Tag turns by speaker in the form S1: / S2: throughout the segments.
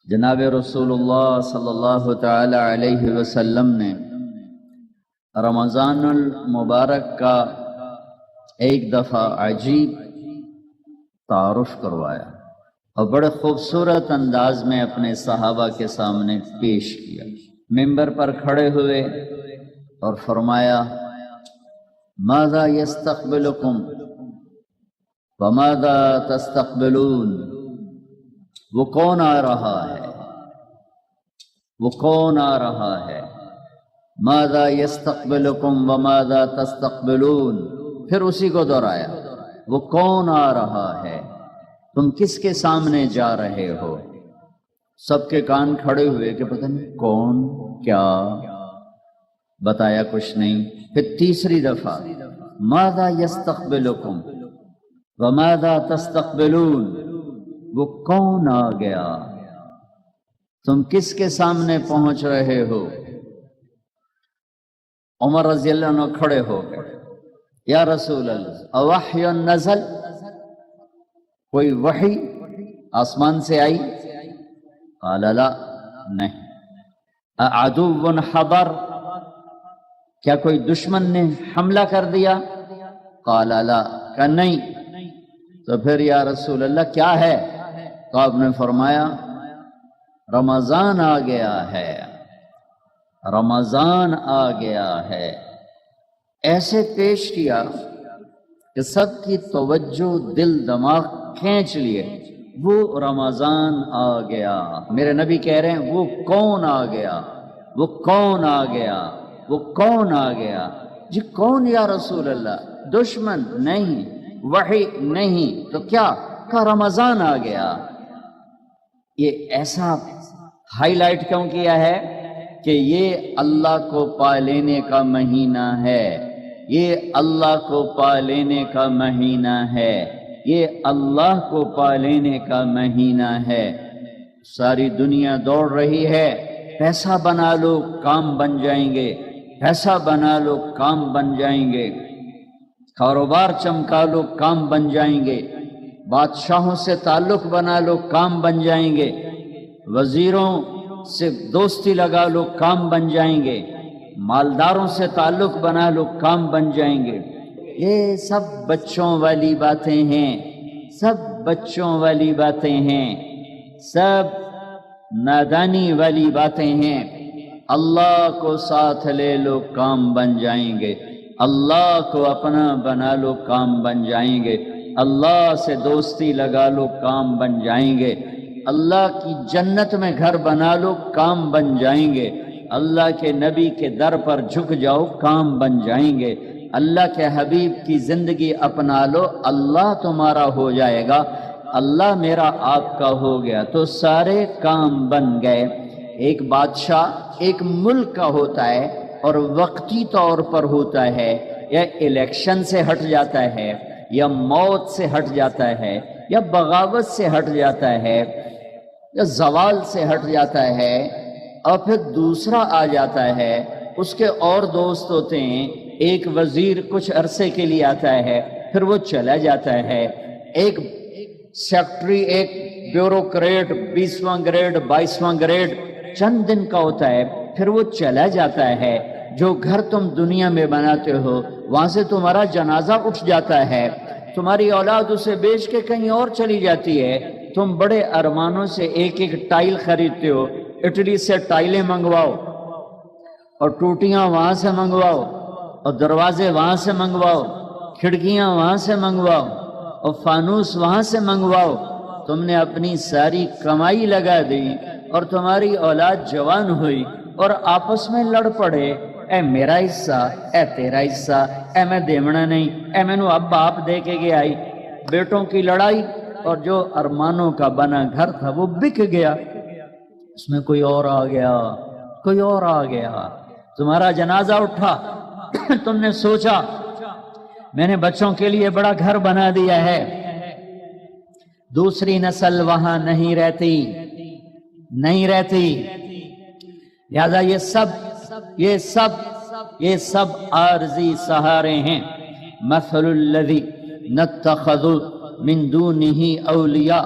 S1: جناب رسول اللہ صلی اللہ تعالی علیہ وسلم نے رمضان المبارک کا ایک دفعہ عجیب تعارف کروایا اور بڑے خوبصورت انداز میں اپنے صحابہ کے سامنے پیش کیا۔ ممبر پر کھڑے ہوئے اور فرمایا ماذا یستقبلکم وماذا تستقبلون، وہ کون آ رہا ہے، وہ کون آ رہا ہے، ماذا یستقبلکم وماذا تستقبلون، پھر اسی کو دہرایا، وہ کون آ رہا ہے، تم کس کے سامنے جا رہے ہو۔ سب کے کان کھڑے ہوئے کہ پتہ نہیں کون، کیا، بتایا کچھ نہیں۔ پھر تیسری دفعہ ماذا یستقبلکم وماذا تستقبلون، وہ کون آ گیا، تم کس کے سامنے پہنچ رہے ہو۔ عمر رضی اللہ عنہ کھڑے ہو گئے، یا رسول اللہ اوحی نزل، کوئی وحی آسمان سے آئی؟ قال لا، نہیں۔ اعدو حضر، کیا کوئی دشمن نے حملہ کر دیا؟ قال لا، کہ نہیں۔ تو پھر یا رسول اللہ کیا ہے؟ تو آپ نے فرمایا رمضان آ گیا ہے، رمضان آ گیا ہے۔ ایسے پیش کیا کہ سب کی توجہ دل دماغ کھینچ لیے، وہ رمضان آ گیا۔ میرے نبی کہہ رہے ہیں وہ کون آ گیا، وہ کون آ گیا، وہ کون آ گیا۔ جی کون یا رسول اللہ؟ دشمن نہیں، وحی نہیں، تو کیا؟ کہ رمضان آ گیا۔ یہ ایسا ہائی لائٹ کیوں کیا ہے کہ یہ اللہ کو پا لینے کا مہینہ ہے، یہ اللہ کو پا لینے کا مہینہ ہے، یہ اللہ کو پا لینے کا مہینہ ہے۔ ساری دنیا دوڑ رہی ہے، پیسہ بنا لو کام بن جائیں گے، پیسہ بنا لو کام بن جائیں گے، کاروبار چمکا لو کام بن جائیں گے، بادشاہوں سے تعلق بنا لو کام بن جائیں گے، وزیروں سے دوستی لگا لو کام بن جائیں گے، مالداروں سے تعلق بنا لو کام بن جائیں گے۔ یہ سب بچوں والی باتیں ہیں، سب بچوں والی باتیں ہیں، سب نادانی والی باتیں ہیں۔ اللہ کو ساتھ لے لو کام بن جائیں گے، اللہ کو اپنا بنا لو کام بن جائیں گے، اللہ سے دوستی لگا لو کام بن جائیں گے، اللہ کی جنت میں گھر بنا لو کام بن جائیں گے، اللہ کے نبی کے در پر جھک جاؤ کام بن جائیں گے، اللہ کے حبیب کی زندگی اپنا لو اللہ تمہارا ہو جائے گا، اللہ میرا آپ کا ہو گیا تو سارے کام بن گئے۔ ایک بادشاہ ایک ملک کا ہوتا ہے اور وقتی طور پر ہوتا ہے، یا الیکشن سے ہٹ جاتا ہے، یا موت سے ہٹ جاتا ہے، یا بغاوت سے ہٹ جاتا ہے، یا زوال سے ہٹ جاتا ہے، اور پھر دوسرا آ جاتا ہے، اس کے اور دوست ہوتے ہیں، ایک وزیر کچھ عرصے کے لیے آتا ہے، پھر وہ چلا جاتا ہے، ایک سیکٹری، ایک بیوروکریٹ 20واں گریڈ 22واں گریڈ چند دن کا ہوتا ہے، پھر وہ چلا جاتا ہے۔ جو گھر تم دنیا میں بناتے ہو وہاں سے تمہارا جنازہ اٹھ جاتا ہے، تمہاری اولاد اسے بیچ کے کہیں اور چلی جاتی ہے، تم بڑے ارمانوں سے ایک ایک ٹائل خریدتے ہو، اٹلی سے ٹائلیں منگواؤ اور ٹوٹیاں وہاں سے منگواؤ اور دروازے وہاں سے منگواؤ، کھڑکیاں وہاں سے منگواؤ اور فانوس وہاں سے منگواؤ، تم نے اپنی ساری کمائی لگا دی اور تمہاری اولاد جوان ہوئی اور آپس میں لڑ پڑے، اے میرا حصہ، اے تیرا حصہ، اے میں دیمنا نہیں، اے میں نو اب باپ دے کے گیا آئی، بیٹوں کی لڑائی، اور جو ارمانوں کا بنا گھر تھا وہ بک گیا، اس میں کوئی اور آ گیا، کوئی اور آ گیا، تمہارا جنازہ اٹھا، تم نے سوچا میں نے بچوں کے لیے بڑا گھر بنا دیا ہے، دوسری نسل وہاں نہیں رہتی، نہیں رہتی، لہذا یہ سب عارضی سہارے ہیں۔ مثل الذی نتخذ من دونہ اولیاء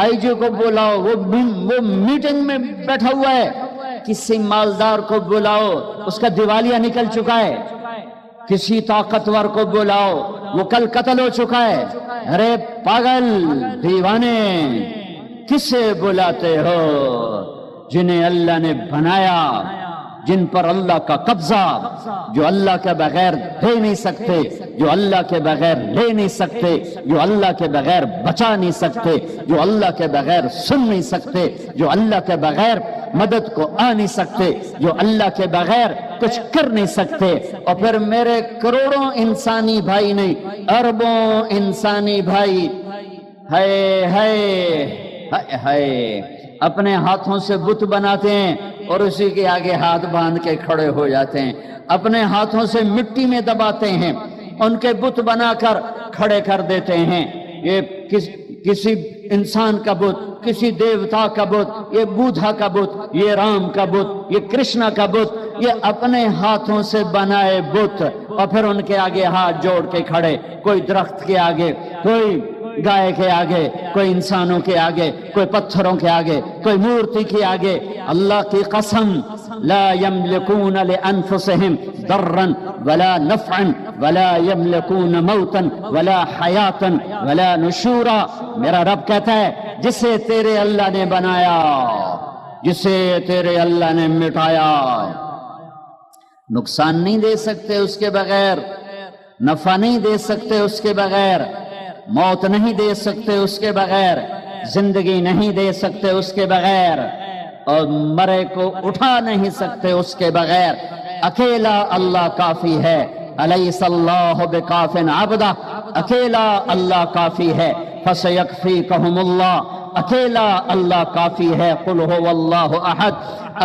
S1: آئی جی کو بلاؤ، وہ میٹنگ میں بیٹھا ہوا ہے، کسی مالدار کو بلاؤ، اس کا دیوالیہ نکل چکا ہے، کسی طاقتور کو بلاؤ، وہ کل قتل ہو چکا ہے۔ ارے پاگل دیوانے، کسے بلاتے ہو؟ جنہیں اللہ نے بنایا، جن پر اللہ کا قبضہ، جو اللہ کے بغیر دے نہیں سکتے، جو اللہ کے بغیر لے نہیں سکتے، جو اللہ کے بغیر بچا نہیں سکتے، جو اللہ کے بغیر سن نہیں سکتے، جو اللہ کے بغیر مدد کو آ نہیں سکتے، جو اللہ کے بغیر کچھ کر نہیں سکتے۔ اور پھر میرے کروڑوں انسانی بھائی نہیں، اربوں انسانی بھائی، ہائے ہائے ہائے ہائے، اپنے ہاتھوں سے بت بناتے ہیں اور اسی کے آگے ہاتھ باندھ کے کھڑے ہو جاتے ہیں، اپنے ہاتھوں سے مٹی میں دباتے ہیں، ان کے بت بنا کر کھڑے کر دیتے ہیں۔ یہ کسی انسان کا بت، کسی دیوتا کا بت، یہ بودھا کا بت، یہ رام کا بت، یہ کرشنا کا بت، یہ اپنے ہاتھوں سے بنائے بت، اور پھر ان کے آگے ہاتھ جوڑ کے کھڑے، کوئی درخت کے آگے، کوئی گائے کے آگے، کوئی انسانوں کے آگے، کوئی پتھروں کے آگے، کوئی مورتی کے آگے۔ اللہ کی قسم، لا یملکون لانفسہم ضرا ولا نفعا ولا یملکون موتا ولا حیاتا ولا نشورا۔ میرا رب کہتا ہے جسے تیرے اللہ نے بنایا، جسے تیرے اللہ نے مٹایا، نقصان نہیں دے سکتے اس کے بغیر، نفع نہیں دے سکتے اس کے بغیر، موت نہیں دے سکتے اس کے بغیر، زندگی نہیں دے سکتے اس کے بغیر، اور مرے کو اٹھا نہیں سکتے اس کے بغیر۔ اکیلا اللہ کافی ہے۔ الیس اللہ بکاف عبدہ، اکیلا اللہ کافی ہے۔ فسیکفیکہم اللہ، اکیلا اللہ کافی ہے۔ قل هو اللہ احد،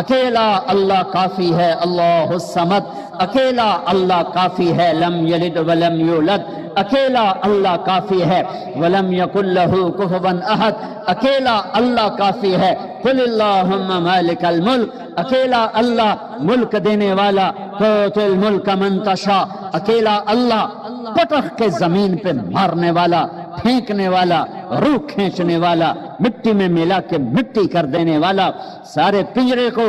S1: اکیلا اللہ کافی ہے۔ اللہ الصمد، اکیلا اللہ کافی ہے۔ لم یلد ولم یولد، اکیلا اللہ کافی ہے۔ ولم یکن لہ کفوا احد، اکیلا اللہ کافی ہے۔ قل اللہم مالک الملک، اکیلا اللہ ملک دینے والا۔ تؤتی الملک من تشاء، اکیلا اللہ پٹخ کے زمین پہ مارنے والا، پھینکنے والا، روح کھینچنے والا، مٹی میں ملا کے مٹی کر دینے والا، سارے پنجرے کو،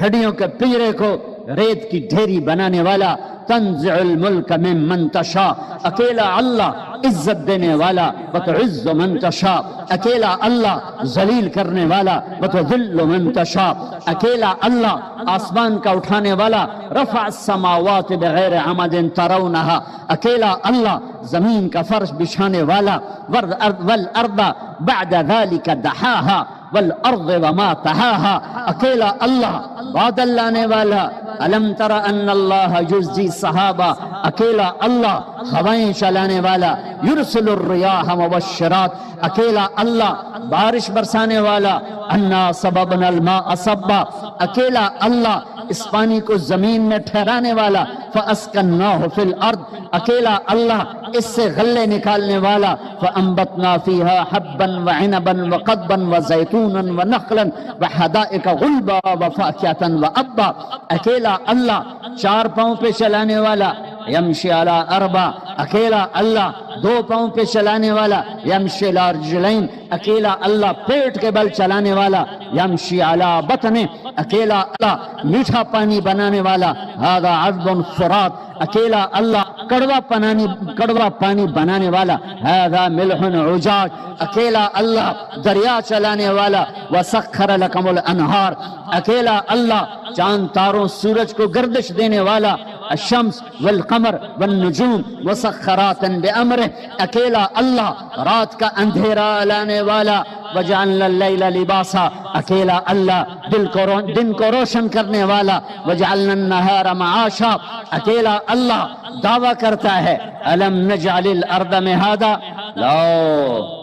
S1: ہڈیوں کے پنجرے کو ریت کی ڈھیری بنانے والا۔ تنزع الملک ممن تشاء، اکیلا اللہ عزت دینے والا۔ وتعز من تشاء، اکیلا اللہ ذلیل کرنے والا۔ وتذل من تشاء، اکیلا اللہ آسمان کا اٹھانے والا۔ رفع السماوات بغیر عمد ترونہا، اکیلا اللہ زمین کا فرش بچھانے والا۔ والارض بعد ذلك دحاها والارض وما طحاها، اکیلا اللہ بادل لانے والا۔ الم تر ان اللہ یزجی السحابہ، اکیلا اللہ ہوائیں چلانے والا۔ یرسل الریاح مبشرات، اکیلا اللہ بارش برسانے والا۔ انا صببنا الماء صبا، اکیلا اللہ اس پانی کو زمین میں ٹھہرانے والا۔ فاسکناہ فی الارض، اکیلا اللہ اس سے غلے نکالنے والا۔ فانبتنا فیہا حبا وعنبا وقضبا وزیتونا ونخلا وحدائق غلبا وفاکہتا وابا، اکیلا اللہ چار پاؤں پہ چلانے والا۔ یمشی علی اربع، اکیلا اللہ دو پاؤں پہ چلانے والا۔ یمشی علی رجلین، اکیلا اللہ پیٹ کے بل چلانے والا۔ یمشی علی بطن، اکیلا اللہ میٹھا پانی بنانے والا۔ ھذا عذب فرات، اکیلا اللہ کڑوا پانی بنانے والا۔ ھذا ملح عجاج، اکیلا اللہ دریا چلانے والا۔ وسخر لکم الانہار، اکیلا اللہ چاند تاروں سورج کو گردش دینے والا۔ الشمس والقمر والنجوم مسخرات بامرہ، اکیلا اللہ رات کا اندھیرا لانے والا۔ وجعلنا اللیل لباسا، اکیلا اللہ دن کو روشن کرنے والا۔ وجعلنا النہار معاشا، اکیلا اللہ دعویٰ کرتا ہے الم نجعل الارض مہادا، لاؤ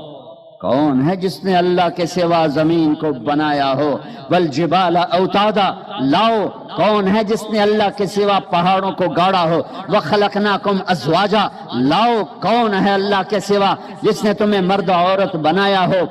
S1: کون ہے جس نے اللہ کے سوا زمین کو بنایا ہو؟ والجبال اوتادا، لاؤ کون ہے جس نے اللہ کے سوا پہاڑوں کو گاڑا ہو؟ وخلقناکم ازواجا، لاؤ کون ہے اللہ کے سوا جس نے تمہیں مرد عورت بنایا ہو؟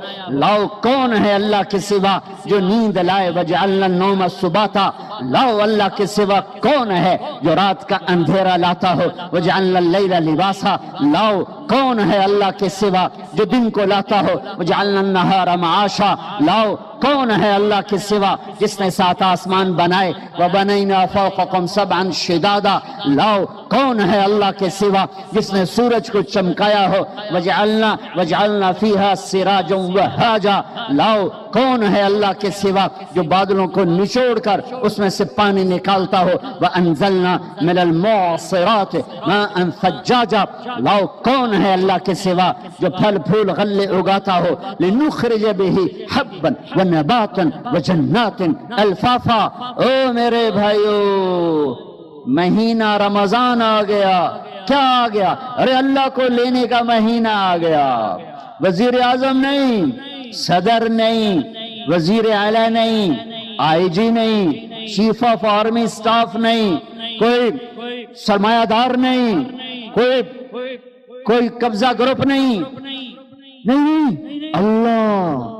S1: لاؤ کون ہے اللہ کے سوا جو نیند لائے؟ وجعلنا النوم سباتا، لاؤ اللہ کے سوا کون ہے جو رات کا اندھیرا لاتا ہو؟ وجعلنا اللیل لباسا، لاؤ کون ہے اللہ کے سوا جو دن کو لاتا ہو؟ وجعلنا النہار معاشا، لاؤ کون ہے اللہ کے سوا جس نے 7 آسمان بنائے؟ وبنینا فوقکم سبعا شدادا، لاؤ کون ہے اللہ کے سوا جس نے سورج کو چمکایا ہو؟ وجعلنا فیہا سراجا وہاجا، لاؤ کون ہے اللہ کے سوا جو بادلوں کو نچوڑ کر اس میں سے پانی نکالتا ہو؟ وانزلنا من المعصرات ماء ثجاجا، لاؤ کون ہے اللہ کے سوا جو پھل پھول غلے اگاتا ہو؟ لنخرج به حبا ونباتا وجنات الفافا۔ او میرے بھائیو، مہینہ رمضان آ گیا، کیا آ گیا؟ ارے اللہ کو لینے کا مہینہ آ گیا۔ وزیر اعظم نہیں، صدر نہیں، وزیر اعلیٰ نہیں، آئی جی نہیں، چیف آف آرمی سٹاف نہیں، کوئی سرمایہ دار نہیں، کوئی قبضہ گروپ نہیں، اللہ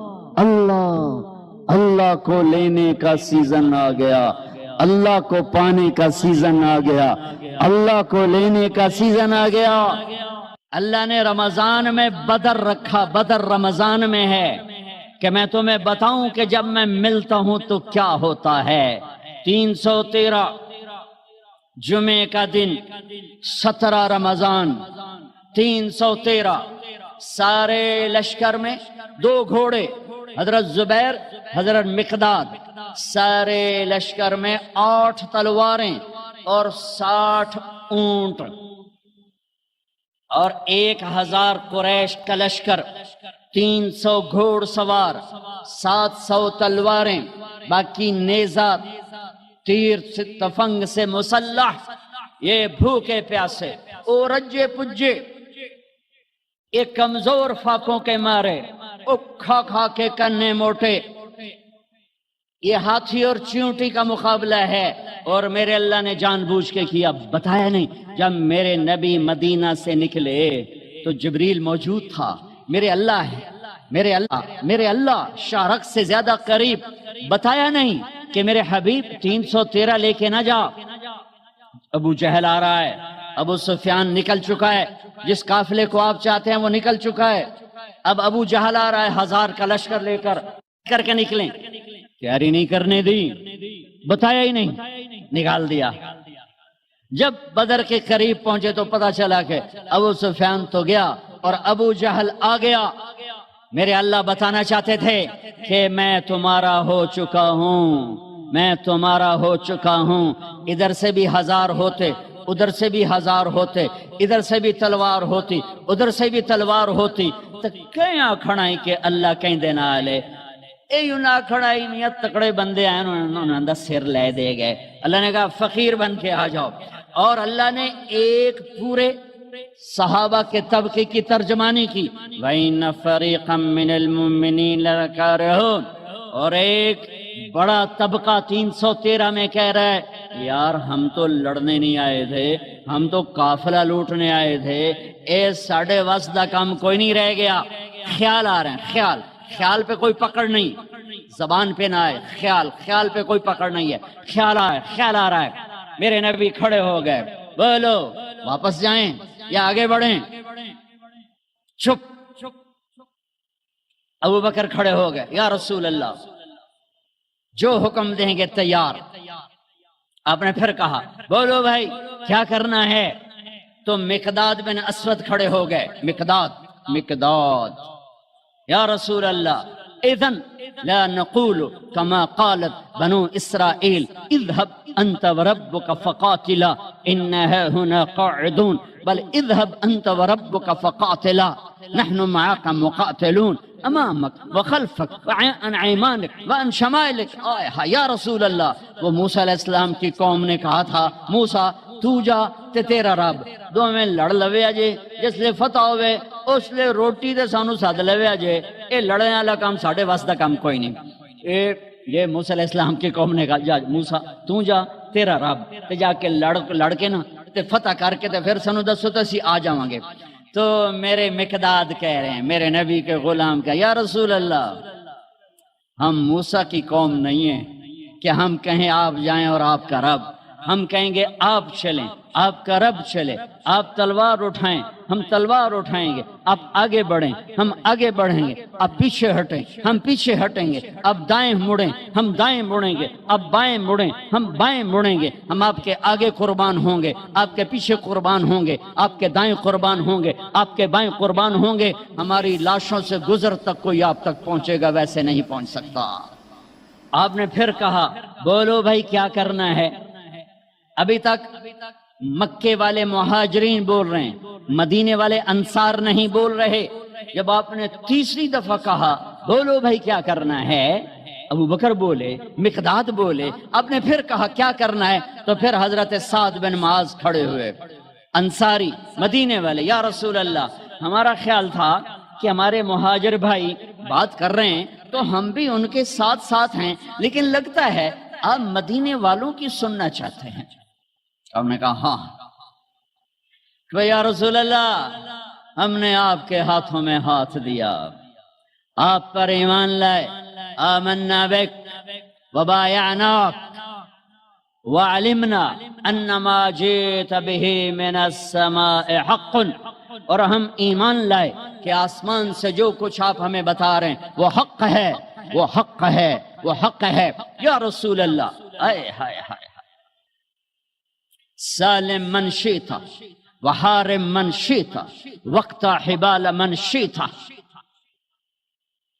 S1: اللہ اللہ کو لینے کا سیزن آ گیا، اللہ کو پانے کا سیزن آ گیا، اللہ کو لینے کا سیزن آ گیا۔ اللہ نے رمضان میں بدر رکھا، بدر رمضان میں ہے کہ میں تمہیں بتاؤں کہ جب میں ملتا ہوں تو کیا ہوتا ہے۔ 313 جمعے کا دن، 17 رمضان 313، سارے لشکر میں 2 گھوڑے، حضرت زبیر، حضرت مقداد، سارے لشکر میں 8 تلواریں اور 60 اونٹ اور 1000 قریش کا لشکر، 300 گھوڑ سوار، 700 تلواریں، باقی نیزہ تیر تفنگ سے مسلح، یہ بھوکے پیاسے اور رجے پجے، ایک کمزور فاقوں کے مارے، کھا کھا کے کنے موٹے، یہ ہاتھی اور چیونٹی کا مقابلہ ہے۔ اور میرے اللہ نے جان بوجھ کے کیا، بتایا نہیں۔ جب میرے نبی مدینہ سے نکلے تو جبریل موجود تھا۔ میرے اللہ ہے، میرے اللہ شارق سے زیادہ قریب، بتایا نہیں کہ میرے حبیب 313 لے کے نہ جا۔ ابو جہل آ رہا ہے، ابو سفیان نکل چکا ہے، جس قافلے کو آپ چاہتے ہیں وہ نکل چکا ہے، اب ابو جہل آ رہا ہے 1000 کا لشکر لے کر کے نکلیں۔ تیاری نہیں کرنے دی، بتایا ہی نہیں، نکال دیا۔ جب بدر کے قریب پہنچے تو پتا چلا کہ ابو سفیان تو گیا اور ابو جہل آ گیا۔ میرے اللہ بتانا چاہتے تھے کہ میں تمہارا ہو چکا ہوں، میں تمہارا ہو چکا ہوں۔ ادھر سے بھی 1000 ہوتے، ادھر سے بھی 1000 ہوتے، ادھر سے بھی تلوار ہوتی، ادھر سے بھی تلوار ہوتی، تو کہیں کھڑائی کہ اللہ کہیں دینا آلے اے یوں نہ کھڑائی میاں تکڑے بندے آئے، انہوں نے اندر سر لے دے گئے۔ اللہ نے کہا فقیر بن کے آ جاؤ، اور اللہ نے ایک پورے صحابہ کے طبقے کی ترجمانی کی، وَإِنَّ فَرِيقًا مِّنَ الْمُؤْمِنِينَ لَكَارِهُونَ، اور ایک بڑا طبقہ 313 میں کہہ رہا ہے یار ہم تو لڑنے نہیں آئے تھے، ہم تو قافلہ لوٹنے آئے تھے، اے ساڑھے وسدہ کام کوئی نہیں رہ گیا۔ خیال آ رہے ہیں، خیال پہ کوئی پکڑ نہیں، زبان پہ نہ آئے، خیال پہ کوئی پکڑ نہیں ہے، خیال آ رہا ہے۔ میرے نبی کھڑے ہو گئے، بولو واپس جائیں یا آگے بڑھیں؟ چپ۔ ابو بکر کھڑے ہو گئے، یا رسول اللہ جو حکم دیں گے تیار۔ آپ نے پھر کہا بولو بھائی کیا کرنا ہے؟ تو مقداد بن اسود کھڑے ہو گئے، مقداد یا رسول اللہ اذن لا نقول كما قالت بنو اسرائیل اذهب انت وربك فقاتلا انها هنا قاعدون، بل اذهب انت وربك فقاتلا نحن معك مقاتلون امامك وخلفك وعن ايمانك وعن شمائلك۔ یا رسول اللہ، وہ موسیٰ علیہ السلام کی قوم نے کہا تھا موسیٰ تو جا تے تیرا رب دو میں لڑ لوے اجے، جس لے فتح ہوئے اس لے روٹی دے سانو ساتھ لوے اجے، اے لڑنے والا کام ساڑھے واسطہ کام کوئی نہیں۔ یہ موسیٰ علیہ السلام کی قوم نے کہا جا موسیٰ تو جا تیرا رب تے جا کے لڑ کے نا تے فتح کر کے تے پھر سانو دسو تے اسی آ جاواں گے۔ تو میرے مقداد کہہ رہے ہیں، میرے نبی کے غلام کا، یا رسول اللہ ہم موسیٰ کی قوم نہیں ہیں کہ ہم کہیں آپ جائیں اور آپ کا رب، ہم کہیں گے آپ چلیں، آپ کا رب چلے، آپ تلوار اٹھائیں، ہم تلوار اٹھائیں گے، آپ آگے بڑھیں، ہم آگے بڑھیں گے، آپ پیچھے ہٹیں، ہم پیچھے ہٹیں گے، آپ دائیں مڑیں، ہم دائیں مڑیں گے، آپ بائیں مڑیں، ہم بائیں مڑیں گے، ہم آپ کے آگے قربان ہوں گے، آپ کے پیچھے قربان ہوں گے، آپ کے دائیں قربان ہوں گے، آپ کے بائیں قربان ہوں گے، ہماری لاشوں سے گزر تک کوئی آپ تک پہنچے گا، ویسے نہیں پہنچ سکتا۔ آپ نے پھر کہا بولو بھائی کیا کرنا ہے؟ ابھی تک مکے والے مہاجرین بول رہے ہیں، مدینے والے انصار نہیں بول رہے۔ جب آپ نے تیسری دفعہ کہا بولو بھائی کیا کرنا ہے، ابو بکر بولے، مقداد بولے، آپ نے پھر کہا کیا کرنا ہے، تو پھر حضرت سعد بن معاذ کھڑے ہوئے، انصاری مدینے والے، یا رسول اللہ ہمارا خیال تھا کہ ہمارے مہاجر بھائی بات کر رہے ہیں تو ہم بھی ان کے ساتھ ساتھ ہیں، لیکن لگتا ہے آپ مدینے والوں کی سننا چاہتے ہیں۔ آپ نے کہا ہاں کہ یا رسول اللہ ہم نے آپ کے ہاتھوں میں ہاتھ دیا، آپ پر ایمان لائے، آمنا بک وبایعناک وعلمنا ان ما جئت به من السماء حق، اور ہم ایمان لائے کہ آسمان سے جو کچھ آپ ہمیں بتا رہے ہیں وہ حق ہے، وہ حق ہے، وہ حق ہے۔ یا رسول اللہ اے ہائے ہائے، سالم من شئت وحارم من شئت واقطع حبال من شئت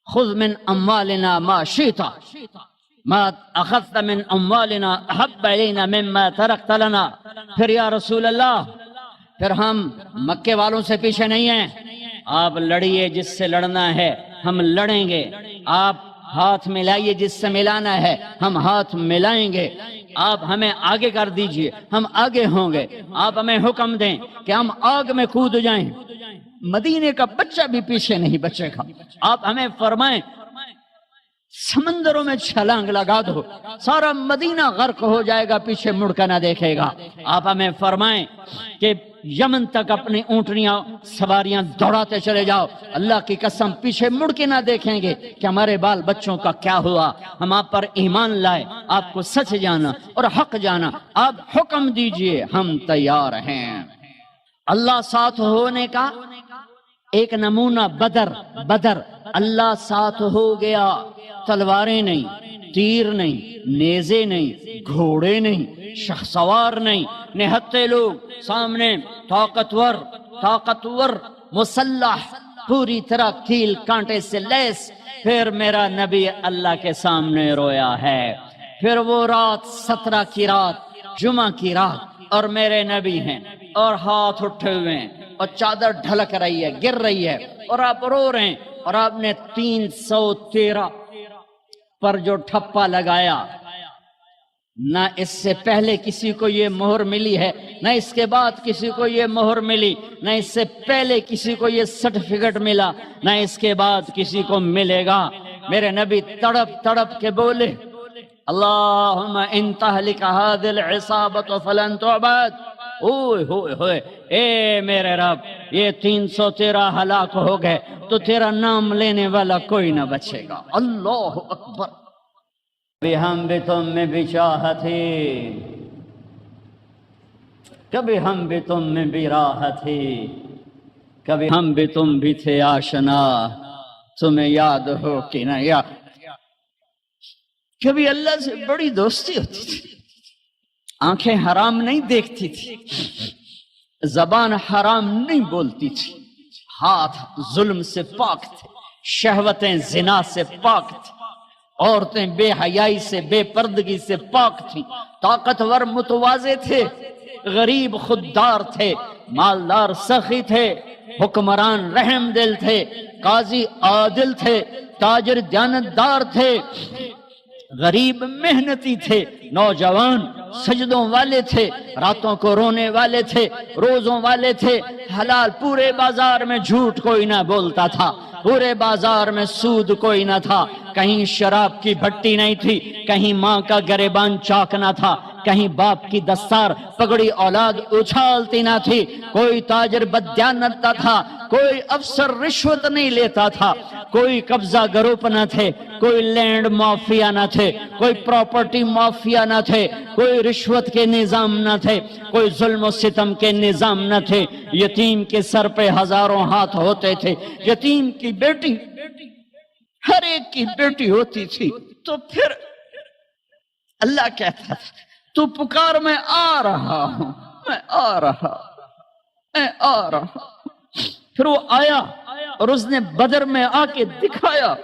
S1: خذ من اموالنا ما شئت ما اخذت من اموالنا احب الینا مما ترکت لنا۔ پھر یا رسول اللہ پھر ہم مکے والوں سے پیچھے نہیں ہیں، آپ لڑیے جس سے لڑنا ہے، ہم لڑیں گے، آپ ہاتھ ملائیے جس سے ملانا ہے، ہم ہاتھ ملائیں گے، آپ ہمیں آگے کر دیجئے، ہم آگے ہوں گے، آپ ہمیں حکم دیں کہ ہم آگ میں کود جائیں، مدینے کا بچہ بھی پیچھے نہیں بچے گا، آپ ہمیں فرمائیں سمندروں میں چھلانگ لگا دو، سارا مدینہ غرق ہو جائے گا، پیچھے مڑ کر نہ دیکھے گا، آپ ہمیں فرمائیں کہ یمن تک اپنی اونٹنیاں سواریاں دوڑاتے چلے جاؤ، اللہ کی قسم پیچھے مڑ کے نہ دیکھیں گے کہ ہمارے بال بچوں کا کیا ہوا، ہم آپ پر ایمان لائے، آپ کو سچ جانا اور حق جانا، آپ حکم دیجئے ہم تیار ہیں۔ اللہ ساتھ ہونے کا ایک نمونہ بدر اللہ ساتھ ہو گیا، تلواریں نہیں، تیر نہیں، نیزے نہیں، گھوڑے نہیں، شخسوار نہیں، نہتے لوگ سامنے، طاقتور مسلح، پوری طرح کیل کانٹے سے لیس۔ پھر میرا نبی اللہ کے سامنے رویا ہے، پھر وہ رات 17 کی رات، جمعہ کی رات، اور میرے نبی ہیں اور ہاتھ اٹھے ہوئے ہیں اور چادر ڈھلک رہی ہے، گر رہی ہے، اور آپ رو رہے ہیں، اور آپ نے 313 پر جو ٹھپا لگایا، نہ اس سے پہلے کسی کو یہ مہر ملی ہے، نہ اس کے بعد کسی کو یہ مہر ملی، نہ اس سے پہلے کسی کو یہ سرٹیفکیٹ ملا، نہ اس کے بعد کسی کو ملے گا۔ میرے نبی تڑپ تڑپ کے بولے اللہم ان تہلک ہذه العصابۃ فلن تعبد، اوئے ہوئے ہوئے، اے میرے رب یہ 313 ہلاک ہو گئے تو تیرا نام لینے والا کوئی نہ بچے گا۔ اللہ اکبر۔ کبھی ہم بھی تم میں بھی چاہتے، کبھی ہم بھی تم میں بھی راحت تھی، کبھی ہم بھی تم بھی تھے آشنا، تمہیں یاد ہو کہ نہ یاد۔ کبھی اللہ سے بڑی دوستی ہوتی تھی، آنکھیں حرام نہیں دیکھتی تھی، زبان حرام نہیں بولتی تھی، ہاتھ ظلم سے پاک تھے، شہوتیں زنا سے پاک تھی، عورتیں بے حیائی سے بے پردگی سے پاک تھیں، طاقتور متواضع تھے، غریب خوددار تھے، مالدار سخی تھے، حکمران رحم دل تھے، قاضی عادل تھے، تاجر دیانتدار تھے، غریب محنتی تھے، نوجوان سجدوں والے تھے، راتوں کو رونے والے تھے، روزوں والے تھے، حلال، پورے بازار میں جھوٹ کوئی نہ بولتا تھا، پورے بازار میں سود کوئی نہ تھا، کہیں شراب کی بھٹی نہیں تھی، کہیں ماں کا گریبان چاک نہ تھا، کہیں باپ کی دستار پگڑی اولاد اچھالتی نہ تھی، کوئی تاجر بددیانت نہ تھا، کوئی افسر رشوت نہیں لیتا تھا، کوئی قبضہ گروپ نہ تھے، کوئی لینڈ مافیا نہ تھے، کوئی پراپرٹی مافیا نہ تھے، کوئی رشوت کے نظام نہ تھے، کوئی ظلم و ستم کے نظام نہ تھے۔ یتیم کے سر پہ ہزاروں ہاتھ ہوتے تھے، یتیم کی بیٹی ہر ایک کی بیٹی ہوتی تھی۔ تو پھر اللہ کہتا تھا تو پکار، میں آ رہا ہوں، میں آ رہا ہوں، میں آ رہا ہوں۔ پھر وہ آیا اور اس نے بدر میں آ کے دکھایا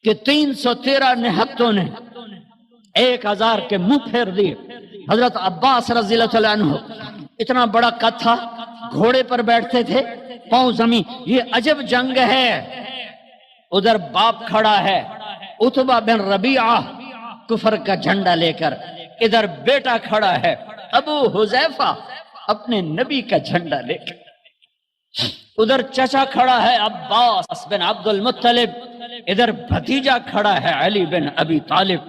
S1: کہ 313 نہتوں نے 1000 کے منہ پھیر دیے۔ حضرت عباس رضی اللہ تعالیٰ عنہ اتنا بڑا قد تھا، گھوڑے پر بیٹھتے تھے، پاؤں زمین۔ یہ عجب جنگ ہے، ادھر باپ کھڑا ہے عتبہ بن ربیعہ کفر کا جھنڈا لے کر، ادھر بیٹا کھڑا ہے ابو حذیفہ اپنے نبی کا جھنڈا لے کر، ادھر چچا کھڑا ہے عباس بن عبد المطلب، ادھر بھتیجا کھڑا ہے علی بن ابی طالب،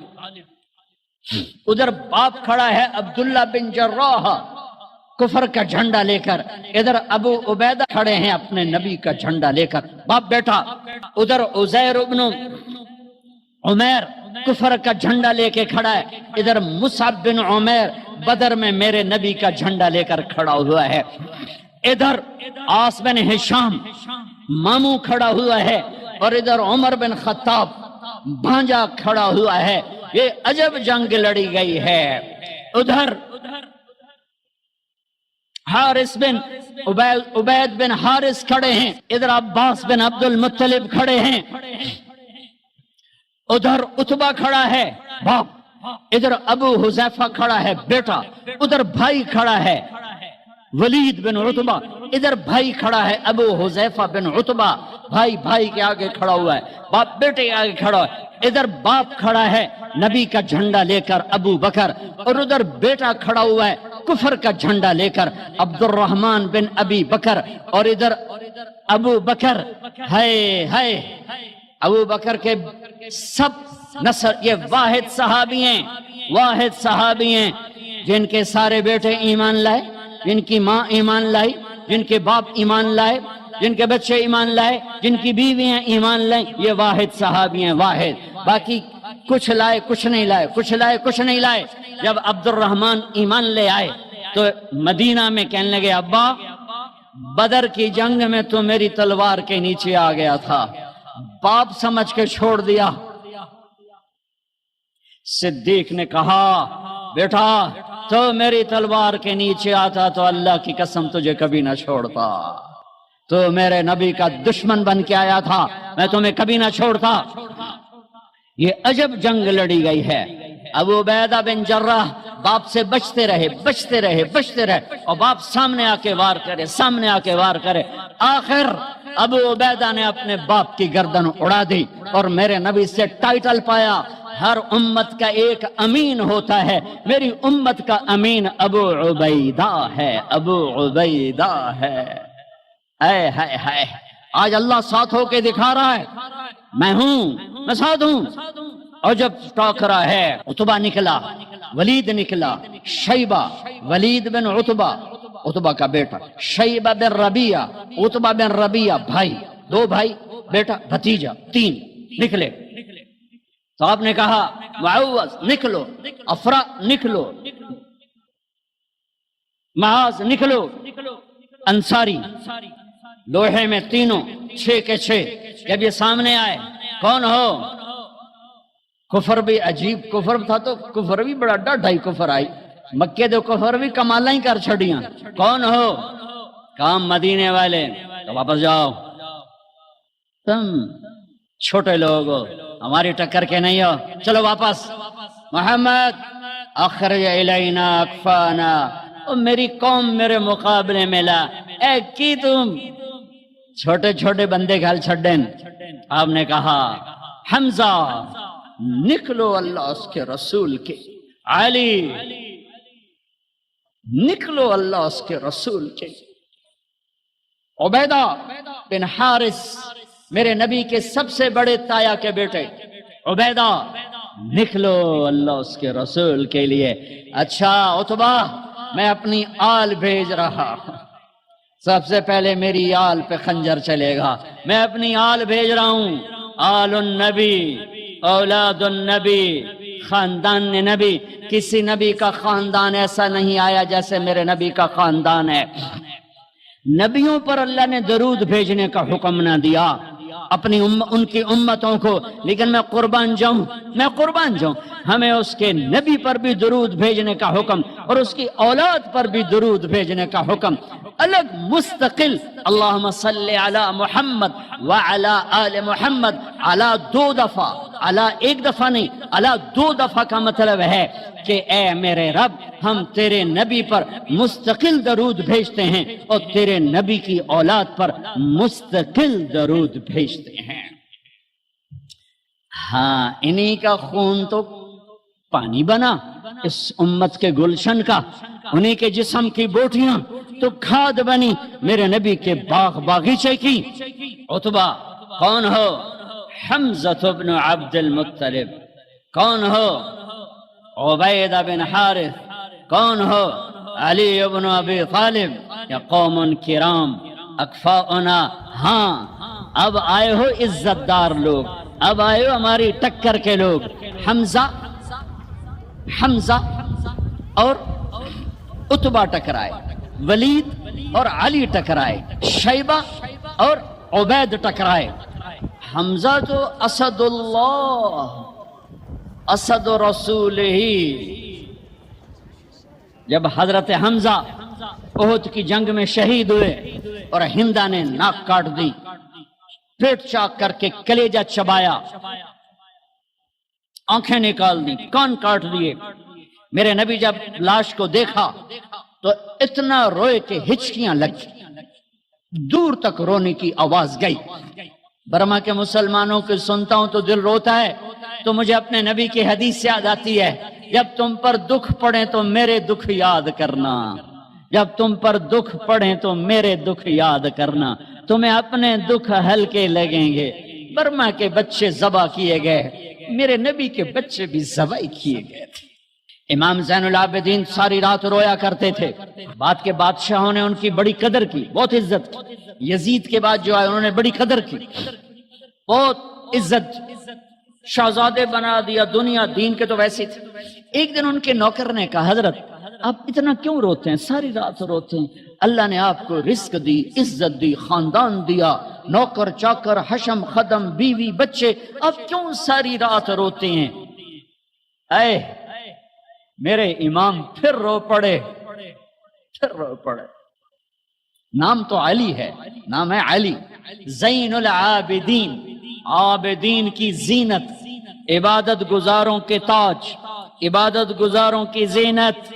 S1: ادھر باپ کھڑا ہے عبداللہ بن جراح کفر کا جھنڈا لے کر، ادھر ابو عبیدہ کھڑے ہیں اپنے نبی کا جھنڈا لے کر، باپ بیٹا۔ ادھر عزیر بن عمیر کفر کا جھنڈا لے کے کھڑا ہے، ادھر مصعب بن عمیر بدر میں میرے نبی کا جھنڈا لے کر کھڑا ہوا ہے، ادھر عاص بن ہشام ماموں کھڑا ہوا ہے، اور ادھر عمر بن خطاب بھانجا کھڑا ہوا ہے۔ یہ عجب جنگ لڑی گئی ہے۔ ادھر حارث بن عبید بن حارث کھڑے ہیں، ادھر عباس بن عبد المطلب کھڑے ہیں، ادھر عتبہ کھڑا ہے باپ، ادھر ابو حذیفہ کھڑا ہے بیٹا، ادھر بھائی کھڑا ہے ولید بن عتبہ، ادھر بھائی کھڑا ہے ابو حذیفہ بن عتبہ، بھائی بھائی کے آگے کھڑا ہوا ہے، باپ بیٹے کے آگے کھڑا ہوا ہے، ادھر باپ کھڑا ہے نبی کا جھنڈا لے کر ابو بکر، اور ادھر بیٹا کھڑا ہوا ہے کفر کا جھنڈا لے کر عبد الرحمن بن ابی بکر، اور ادھر ابو بکر ہے ابو بکر کے سب نسل، یہ واحد صحابی ہیں جن کے سارے بیٹے ایمان لائے، جن کی ماں ایمان لائی، جن کے باپ ایمان لائے، جن کے بچے ایمان لائے، جن کی بیویاں ایمان لائیں، یہ واحد صحابی ہیں، واحد۔ باقی کچھ لائے کچھ نہیں لائے، کچھ لائے کچھ نہیں لائے۔ جب عبد الرحمن ایمان لے آئے تو مدینہ میں کہنے لگے ابا بدر کی جنگ میں تو میری تلوار کے نیچے آ گیا تھا، باپ سمجھ کے چھوڑ دیا۔ صدیق نے کہا بیٹا تو میری تلوار کے نیچے آتا تو اللہ کی قسم تجھے کبھی نہ چھوڑتا، تو میرے نبی کا دشمن بن کے آیا تھا، میں تمہیں کبھی نہ چھوڑتا۔ یہ عجب جنگ لڑی گئی ہے۔ ابو عبیدہ بن جراح باپ سے بچتے رہے، اور باپ سامنے آ کے وار کرے، آخر ابو عبیدہ نے اپنے باپ کی گردن اڑا دی اور میرے نبی سے ٹائٹل پایا، ہر امت کا ایک امین ہوتا ہے، میری امت کا امین ابو عبیدہ ہے، ابو عبیدہ ہے۔ ہے آج اللہ ساتھ ہو کے دکھا رہا ہے، میں ساتھ ہوں۔ اور جب ٹاکرا ہے عتبہ نکلا، ولید نکلا، شیبہ، ولید بن عتبہ، عتبہ کا بیٹا، شیبہ بن ربیعہ، عتبہ بن ربیعہ، بھائی، 2 بھائی، بیٹا، بھتیجا، 3 نکلے۔ تو آپ نے کہا معوذ نکلو، افرا نکلو، معاذ نکلو، انصاری، لوہے میں تینوں 6 کے 6۔ جب یہ سامنے آئے کون ہو؟ کفر بھی عجیب کفر تھا، تو کفر بھی بڑا ڈاڈھائی کفر آئی، مکے دے کفر بھی کمالا ہی کر چھڑیاں۔ کون ہو؟ کام مدینے والے۔ تو واپس جاؤ، تم چھوٹے لوگ ہو، ہماری ٹکر کے نہیں ہو، چلو واپس۔ محمد اخرج الینا اکفانا، میری قوم میرے مقابلے میں لا، اے کی تم چھوٹے چھوٹے بندے گھل چھڑن۔ آپ نے کہا حمزہ نکلو اللہ اس کے رسول کے، علی نکلو اللہ اس کے رسول کے، عبیدہ بن حارث میرے نبی کے سب سے بڑے تایا کے بیٹے، عبیدہ نکلو اللہ اس کے رسول کے لیے۔ اچھا عتبہ، میں اپنی آل بھیج رہا ہوں، سب سے پہلے میری آل پہ خنجر چلے گا، میں اپنی آل بھیج رہا ہوں، آل النبی، اولاد النبی، خاندان نبی۔ کسی نبی کا خاندان ایسا نہیں آیا جیسے میرے نبی کا خاندان ہے۔ نبیوں پر اللہ نے درود بھیجنے کا حکم نہ دیا اپنی ان کی امتوں کو، لیکن میں قربان جاؤں ہمیں اس کے نبی پر بھی درود بھیجنے کا حکم اور اس کی اولاد پر بھی درود بھیجنے کا حکم الگ مستقل۔ اللہم صلی علی محمد وعلی آل محمد، علی 2 دفعہ، علی 1 دفعہ نہیں، علی 2 دفعہ کا مطلب ہے کہ اے میرے رب، ہم تیرے نبی پر مستقل درود بھیجتے ہیں اور تیرے نبی کی اولاد پر مستقل درود بھیجتے ہیں۔ ہاں، انہی کا خون تو پانی بنا اس امت کے گلشن کا، انہی کے جسم کی بوٹیاں تو کھاد بنی میرے نبی کے باغ باغیچے کی۔ عتبہ کون ہو؟ حمزہ بن عبد المطلب۔ کون ہو؟ عبیدہ بن حارث۔ کون ہو؟ علی بن ابی طالب۔ یا قوم کرام اکفاؤنا۔ ہاں، اب آئے ہو عزت دار لوگ، اب آئے ہو ہماری ٹکر کے لوگ۔ حمزہ اور عتبہ ٹکرائے، ولید اور علی ٹکرائے، شیبہ اور عبید ٹکرائے۔ حمزہ تو اسد اللہ، اسد رسول ہی۔ جب حضرت حمزہ احد کی جنگ میں شہید ہوئے اور ہندہ نے ناک کاٹ دی، پیٹ چاک کر کے کلیجہ چبایا، آنکھیں نکال دی، کان کاٹ دیے، میرے نبی جب لاش کو دیکھا تو اتنا روئے کہ ہچکیاں لگ، دور تک رونے کی آواز گئی۔ برما کے مسلمانوں کو سنتا ہوں تو دل روتا ہے، تو مجھے اپنے نبی کی حدیث یاد آتی ہے، جب تم پر دکھ پڑے تو میرے دکھ یاد کرنا، جب تم پر دکھ پڑے تو میرے دکھ یاد کرنا، تمہیں اپنے دکھ ہلکے لگیں گے۔ برما کے بچے ذبح کیے گئے، میرے نبی کے بچے بھی ذبح کیے گئے تھے۔ امام زین العابدین ساری رات رویا کرتے تھے، بعد کے بادشاہوں نے ان کی بڑی قدر کی، بہت عزت کی۔ یزید کے بعد جو آئے انہوں نے بڑی قدر کی، بہت عزت، شہزادے بنا دیا، دنیا دین کے تو ویسے تھے۔ ایک دن ان کے نوکر نے کہا، حضرت آپ اتنا کیوں روتے ہیں، ساری رات روتے ہیں؟ اللہ نے آپ کو رزق دی، عزت دی، خاندان دیا، نوکر چاکر، حشم خدم، بیوی بچے، آپ کیوں ساری رات روتے ہیں؟ اے میرے امام پھر رو پڑے، نام تو علی ہے، نام ہے علی، زین العابدین، عابدین کی زینت، عبادت گزاروں کے تاج، عبادت گزاروں کی زینت۔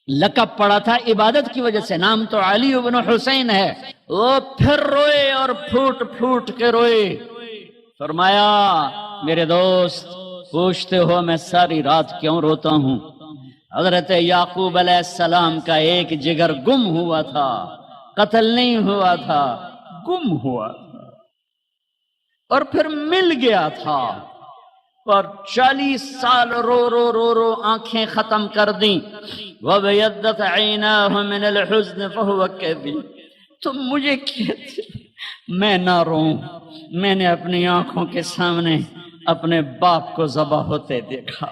S1: لقب پڑا تھا عبادت کی وجہ سے، نام تو علی بن حسین ہے۔ وہ پھر روئے اور پھوٹ پھوٹ کے روئے۔ فرمایا میرے دوست پوچھتے ہو میں ساری رات کیوں روتا ہوں؟ حضرت یعقوب علیہ السلام کا ایک جگر گم ہوا تھا، قتل نہیں ہوا تھا، گم ہوا تھا اور پھر مل گیا تھا، اور 40 سال رو رو رو رو آنکھیں ختم کر دیں۔ وَبَيَضَّتْ عَيْنَاهُ مِنَ الْحُزْنِ فَهُوَ كَظِيمٌ۔ تم مجھے کہتے میں نہ روں، میں نے اپنی آنکھوں کے سامنے اپنے باپ کو ذبح ہوتے دیکھا،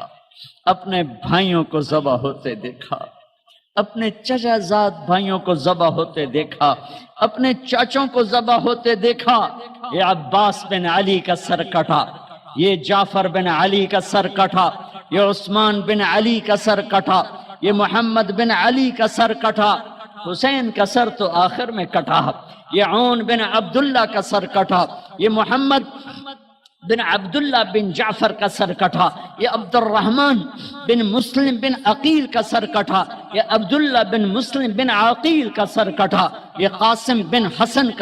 S1: اپنے بھائیوں کو ذبح ہوتے دیکھا، اپنے چچا زاد بھائیوں کو ذبح ہوتے دیکھا، اپنے چاچوں کو ذبح ہوتے دیکھا۔ یہ عباس بن علی کا سر کٹا، یہ جعفر بن علی کا سر کٹا، یہ عثمان بن علی کا سر کٹا، یہ محمد بن علی کا سر کٹا، حسین کا سر تو آخر میں کٹا، یہ عون بن عبداللہ کا سر کٹا، یہ محمد بن عبداللہ بن جعفر کا سر کٹا، یہ عبد الرحمن بن مسلم بن عقیل کا سر کٹا، یہ عبداللہ بن مسلم بن عقیل کا سر کٹا، یہ قاسم بن حسن کا